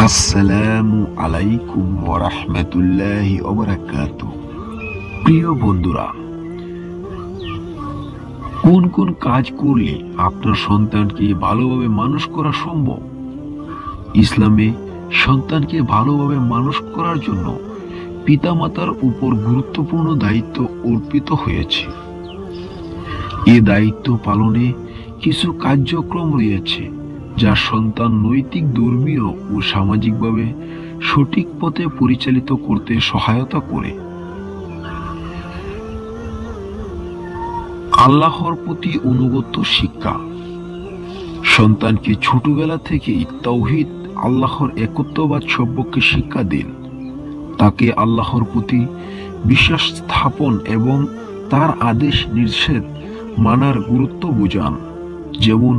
আসসালামু আলাইকুম ওয়া রাহমাতুল্লাহি ওয়া বারাকাতুহু। প্রিয় বন্ধুরা, কোন কোন কাজ করলে আপনার সন্তানকে ভালোভাবে মানুষ করা সম্ভব? ইসলামে সন্তানকে ভালোভাবে মানুষ করার জন্য পিতামাতার উপর গুরুত্বপূর্ণ দায়িত্ব অর্পিত হয়েছে। এ দায়িত্ব পালনে কিছু কার্যক্রম রয়েছে যা সন্তান নৈতিক, ধর্মীয় ও সামাজিকভাবে সঠিক পথে পরিচালিত করতে সহায়তা করে। আল্লাহর প্রতি অনুগত শিক্ষা। সন্তানকে ছোটবেলা থেকেই তাওহীদ, আল্লাহর একত্ববাদ সম্পর্কে শিক্ষা দিন। তাকে আল্লাহর প্রতি বিশ্বাস স্থাপন এবং তার আদেশ নিষেধ মানার গুরুত্ব বোঝান। যেমন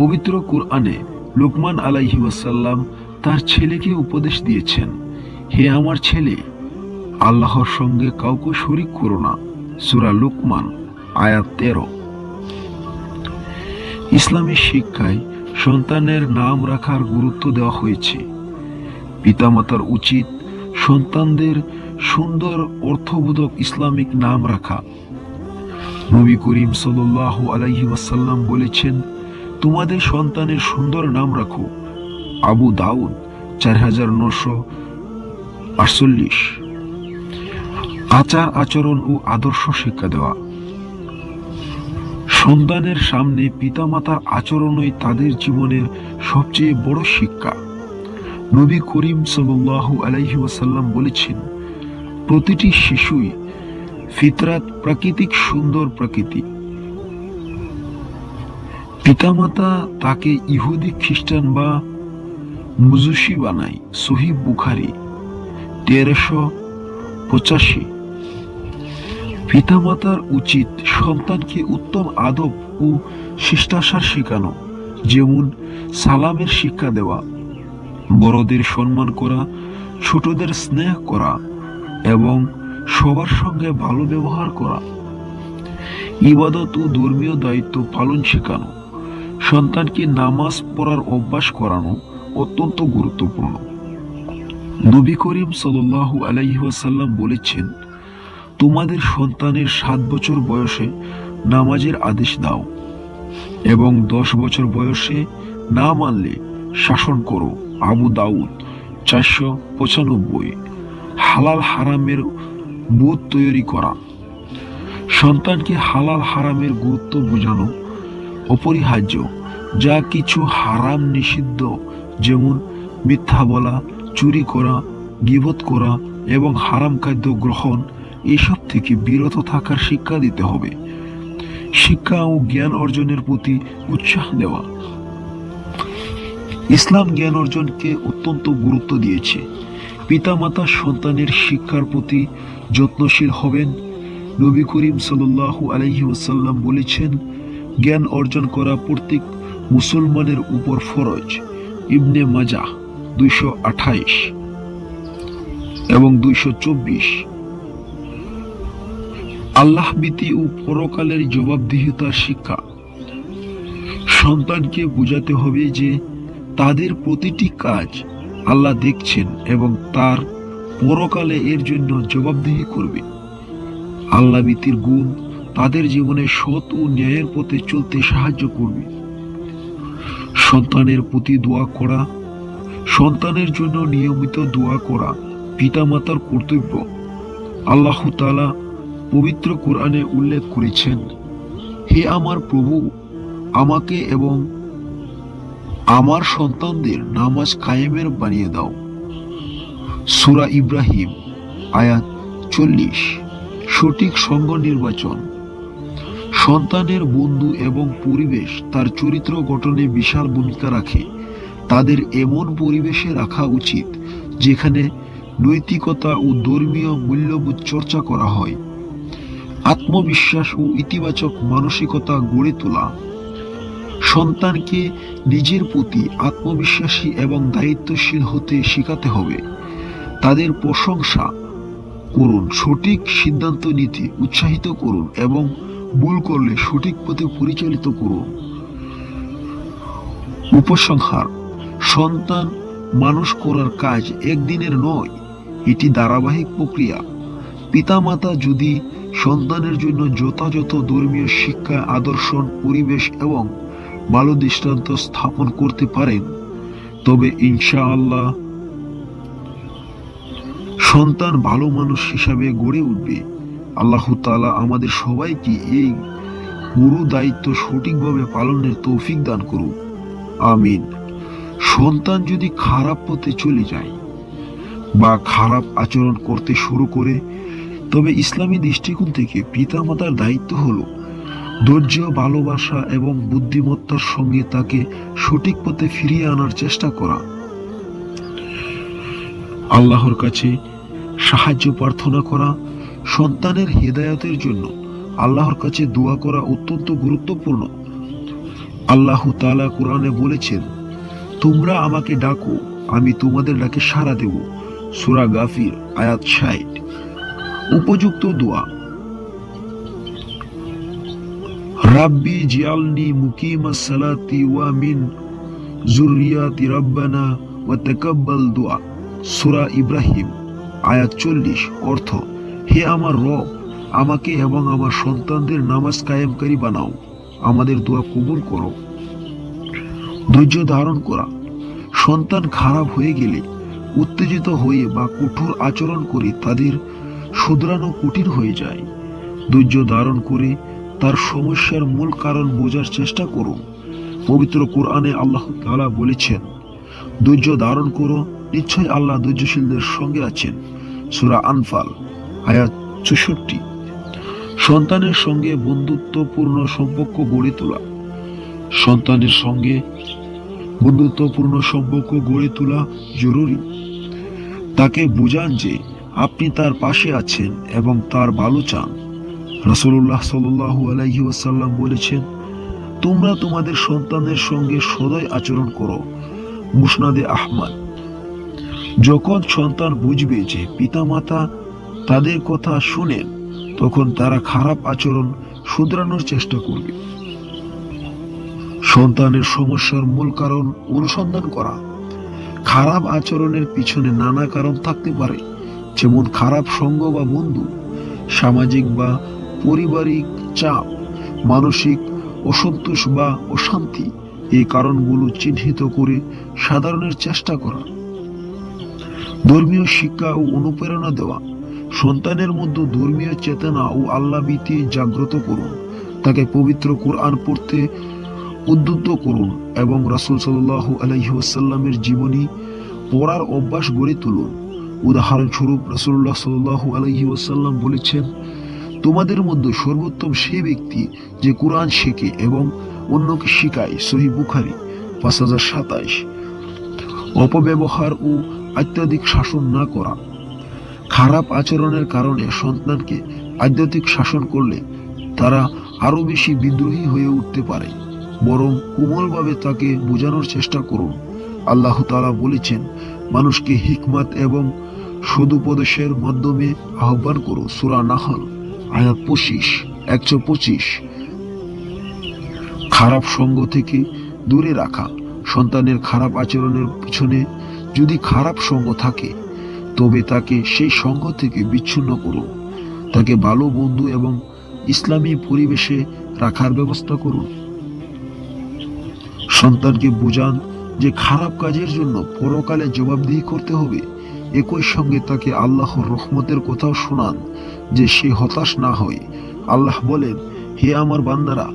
পবিত্র কুরআনে লুকমান আলাইহিস সালাম তার ছেলেকে উপদেশ দিয়েছেন, হে আমার ছেলে, আল্লাহর সঙ্গে কাউকে শরীক করো না। সূরা লুকমান আয়াত 13। ইসলামী শিক্ষায় সন্তানের নাম রাখার গুরুত্ব দেওয়া হয়েছে। পিতামাতার উচিত সন্তানদের সুন্দর অর্থবোধক ইসলামিক নাম রাখা। নবী করিম সাল্লাল্লাহু আলাইহি ওয়াসাল্লাম বলেছেন, তোমাদের সন্তানের সুন্দর নাম রাখো। আবু দাউদ 4948। আচার আচরণ ও আদর্শ শিক্ষা দেওয়া। সন্তানের সামনে পিতামাতার আচরণই তাদের জীবনের সবচেয়ে বড় শিক্ষা। নবী করিম সাল্লাল্লাহু আলাইহি ওয়াসাল্লাম বলেছেন, প্রতিটি শিশুই ফিতরাত, প্রাকৃতিক সুন্দর প্রকৃতি। পিতামাতা তাকে ইহুদি, খ্রিস্টান বা মুজুসি বানায়। সহিহ বুখারী 1385। পিতামাতার উচিত সন্তানকে উত্তম আদব ও শিষ্টাচার শেখানো, যেমন সালামের শিক্ষা দেওয়া, বড়দের সম্মান করা, ছোটদের স্নেহ করা এবং সবার সঙ্গে ভালো ব্যবহার করা। ইবাদত ও ধর্মীয় দায়িত্ব পালন শেখানো। সন্তানকে নামাজ পড়ার অভ্যাস করানো অত্যন্ত গুরুত্বপূর্ণ। নবী করিম সাল্লাল্লাহু আলাইহি ওয়াসাল্লাম বলেছেন, তোমাদের সন্তানের 7 বছর বয়সে নামাজের আদেশ দাও এবং 10 বছর বয়সে না মানলে শাসন করো। আবু দাউদ 495। হালাল হারামের বোধ তৈরি করা। সন্তানকে হালাল হারামের গুরুত্ব বোঝানো অপরিহার্য। যা কিছু হারাম নিষিদ্ধ, যেমন মিথ্যা বলা, চুরি করা, গীবত করা এবং হারাম খাদ্য গ্রহণ, এসব থেকে বিরত থাকার শিক্ষা দিতে হবে। শিক্ষা ও জ্ঞান অর্জনের প্রতি উৎসাহ দেওয়া। ইসলাম জ্ঞান অর্জনকে অত্যন্ত গুরুত্ব দিয়েছে। পিতামাতা সন্তানের শিক্ষার প্রতি যত্নশীল হবেন। নবী করিম সাল্লাল্লাহু আলাইহি ওয়াসাল্লাম বলেছেন, জ্ঞান অর্জন করা প্রত্যেক মুসলমানের উপর ফরজ। ইবনে মাজাহ 228 এবং 224। আল্লাহ ভীতি ও পরকালের জবাবদিহিতার শিক্ষা। সন্তানকে বোঝাতে হবে যে তাদের প্রতিটি কাজ আল্লাহ দেখছেন এবং তার পরকালে এর জন্য জবাবদিহি করবে। আল্লাহ ভীতির গুণ তাদের জীবনে সৎ ও ন্যায়ের পথে চলতে সাহায্য করবে। সন্তানের প্রতি দোয়া করা। সন্তানের জন্য নিয়মিত দোয়া করা পিতামাতার কর্তব্য। আল্লাহ তাআলা পবিত্র কোরআনে উল্লেখ করেছেন, হে আমার প্রভু, আমাকে এবং আমার সন্তানদের নামাজ কায়েমের বানিয়ে দাও। সূরা ইব্রাহিম আয়াত 40। সঠিক সঙ্গ নির্বাচন। সন্তানের বন্ধু এবং পরিবেশ তার চরিত্র গঠনে বিশাল ভূমিকা রাখে। তাদের এমন পরিবেশে রাখা উচিত যেখানে নৈতিকতা ও ধর্মীয় মূল্যবোধ চর্চা করা হয়। আত্মবিশ্বাস ও ইতিবাচক মানসিকতা গড়ে তোলা। সন্তানকে নিজের প্রতি আত্মবিশ্বাসী এবং দায়িত্বশীল হতে শেখাতে হবে। তাদের প্রশংসা করুন, সঠিক সিদ্ধান্ত নিতে উৎসাহিত করুন এবং ভুল করলে সঠিক পথে পরিচালিত করুন। উপসংহার: সন্তান মানুষ করার কাজ একদিনের নয়, এটি ধারাবাহিক প্রক্রিয়া। পিতামাতা যদি সন্তানের জন্য যথাযথ ধর্মীয় শিক্ষা, আদর্শ, পরিবেশ এবং ভালো দৃষ্টান্ত স্থাপন করতে পারেন, তবে ইনশাআল্লাহ সন্তান ভালো মানুষ হিসাবে গড়ে উঠবে। আল্লাহ তাআলা আমাদের সবাইকে এই গুরু দায়িত্ব সঠিকভাবে পালনের তৌফিক দান করুন, আমিন। সন্তান যদি খারাপ পথে চলে যায় বা খারাপ আচরণ করতে শুরু করে, তবে ইসলামী দৃষ্টিকোণ থেকে পিতামাতার দায়িত্ব হলো ধৈর্য, ভালোবাসা এবং বুদ্ধিমত্তার সঙ্গে তাকে সঠিক পথে ফিরিয়ে আনার চেষ্টা করা। আল্লাহর কাছে সাহায্য প্রার্থনা করা, সন্তানের হেদায়েতের জন্য আল্লাহর কাছে দোয়া করা অত্যন্ত গুরুত্বপূর্ণ। আল্লাহ তাআলা কোরআনে বলেছেন, তোমরা আমাকে ডাকো, আমি তোমাদের ডাকে সাড়া দেব। সূরা গাফির আয়াত ৬০। উপযুক্ত দোয়া: রাব্বি জিআলনি মুকিমাস সালাতি ওয়া মিন যুররিয়াতি রাব্বানা ওয়া তাকাব্বাল দুআ। সূরা ইব্রাহিম আয়াত ৪০। অর্থ: হে আমার রব, আমাকে এবং আমার সন্তানদের নামাজ কায়েমকারী বানাও, আমাদের দোয়া কবুল করো। ধৈর্য ধারণ করা: সন্তান খারাপ হয়ে গেলে উত্তেজিত হয়ে বা কঠোর আচরণ করে তাদের শুধরানো কঠিন হয়ে যায়। ধৈর্য ধারণ করে তার সমস্যার মূল কারণ বোঝার চেষ্টা করুন। পবিত্র কোরআনে আল্লাহ তাআলা বলেছেন, ধৈর্য ধারণ করো, নিশ্চয় আল্লাহ ধৈর্যশীলদের সঙ্গে আছেন। সূরা আনফাল আয়াত ৬৪। সন্তানের সঙ্গে বন্ধুত্বপূর্ণ সম্পর্ক গড়ে তোলা: সন্তানের সঙ্গে বন্ধুত্বপূর্ণ সম্পর্ক গড়ে তোলা জরুরি। তাকে বুঝান যে আপনি তার পাশে আছেন এবং তার ভালো চান। রাসূলুল্লাহ সাল্লাল্লাহু আলাইহি ওয়াসাল্লাম বলেছেন, তোমরা তোমাদের সন্তানের সঙ্গে সদয় আচরণ করো। মুসনাদে আহমদ। যখন সন্তান বুঝবে যে পিতামাতা তাদের কথা শুনেন, তখন তারা খারাপ আচরণ শুধরানোর চেষ্টা করবে। সন্তানের সমস্যার মূল কারণ অনুসন্ধান করা: খারাপ আচরণের পিছনে নানা কারণ থাকতে পারে, যেমন খারাপ সঙ্গ বা বন্ধু, সামাজিক বা পারিবারিক চাপ, মানসিক অসন্তোষ বা অশান্তি। এই কারণগুলো চিহ্নিত করে সাধারণের চেষ্টা করা। ধর্মীয় শিক্ষা ও অনুপ্রেরণা দেওয়া: সন্তানের মধ্যে ধর্মীয় চেতনা ও আল্লাহভীতি জাগ্রত করুন। তাকে পবিত্র কোরআন পড়তে উদ্বুদ্ধ করুন এবং রাসূল সাল্লাল্লাহু আলাইহি ওয়াসাল্লামের জীবনী পড়ার অভ্যাস গড়ে তুলুন। উদাহরণস্বরূপ রাসূলুল্লাহ সাল্লাল্লাহু আলাইহি ওয়াসাল্লাম বলেছেন, তোমাদের মধ্যে সর্বোত্তম সেই ব্যক্তি যে কোরআন শেখে এবং অন্যকে শেখায়। সহিহ বুখারী ৫০২৭। অপব্যবহার ও অত্যাধিক শাসন না করা: খারাপ আচরণের কারণে সন্তানকে অত্যাধিক শাসন করলে তারা আরো বেশি বিদ্রোহী হয়ে উঠতে পারে। বরং কোমলভাবে তাকে বোঝানোর চেষ্টা করুন। আল্লাহ তাআলা বলেছেন, মানুষকে হিকমত এবং সদুপদেশের মাধ্যমে আহ্বান করো। সূরা নাহল আয়াত ১২৫। খারাপ সঙ্গ থেকে দূরে রাখা: সন্তানের খারাপ আচরণের পিছনে যদি খারাপ সঙ্গ থাকে, তবে তাকে সেই সঙ্গ থেকে বিচ্ছিন্ন করুন। তাকে ভালো বন্ধু এবং ইসলামী পরিবেশে রাখার ব্যবস্থা করুন। সন্তানকে বোঝান যে খারাপ কাজের জন্য পরকালে জবাবদিহি করতে হবে। একই সঙ্গে তাকে আল্লাহর রহমতের কথাও শোনান, যে সে হতাশ না হয়। আল্লাহ বলেন, হে আমার বান্দারা,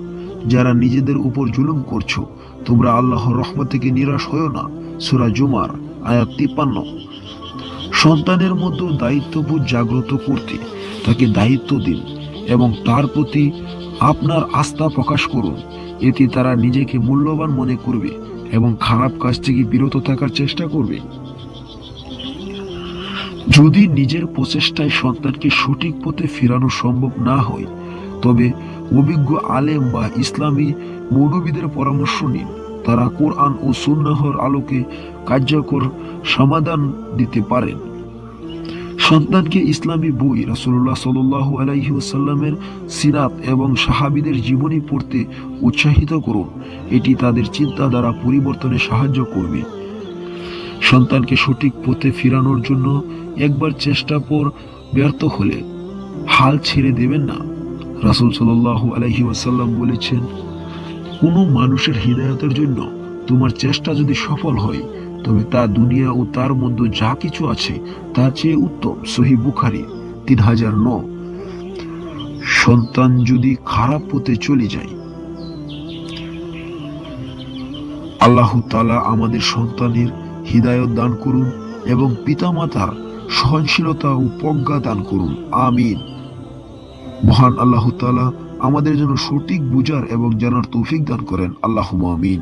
যারা নিজেদের উপর জুলুম করছো, তোমরা আল্লাহর রহমত থেকে নিরাশ হয়ো না। সূরা জুমার আয়াত ৫৩। সন্তানের মধ্যে দায়িত্ববোধ জাগ্রত করতে তাকে দায়িত্ব দিন এবং তার প্রতি আপনার আস্থা প্রকাশ করুন। এতে তারা নিজেকে মূল্যবান মনে করবে এবং খারাপ কাজ থেকে বিরত থাকার চেষ্টা করবে। যদি নিজের প্রচেষ্টায় সন্তানকে সঠিক পথে ফেরানো সম্ভব না হয়, তবে অভিজ্ঞ আলেম বা ইসলামী মৌলবীদের পরামর্শ নিন। তারা কোরআন ও সুন্নাহর আলোকে কার্যকর সমাধান দিতে পারেন। সন্তানকে ইসলামী বই, রাসূলুল্লাহ সাল্লাল্লাহু আলাইহি ওয়াসাল্লামের সিরাত এবং সাহাবীদের জীবনী পড়তে উৎসাহিত করুন। এটি তাদের চিন্তাধারা পরিবর্তনে সাহায্য করবে। সন্তানকে সঠিক পথে ফিরানোর জন্য একবার চেষ্টা পর ব্যর্থ হলে হাল ছেড়ে দেবেন না। রাসূল সাল্লাল্লাহু আলাইহি ওয়াসাল্লাম বলেছেন, কোনো মানুষের হিদায়াতের জন্য তোমার চেষ্টা যদি সফল হয় তবে তা দুনিয়া ও তার মধ্যে যা কিছু আছে তার চেয়ে উত্তম। সহিহ বুখারী 3009। সন্তান যদি খারাপ পথে চলে যায়, আল্লাহ তাআলা আমাদের সন্তানের হিদায়াত দান করুন এবং পিতামাতার সহনশীলতা ও প্রজ্ঞা দান করুন। আমিন। মহান আল্লাহ তাআলা আমাদের জন্য সঠিক বুঝার এবং জানার তৌফিক দান করেন। আল্লাহুম্মা আমিন।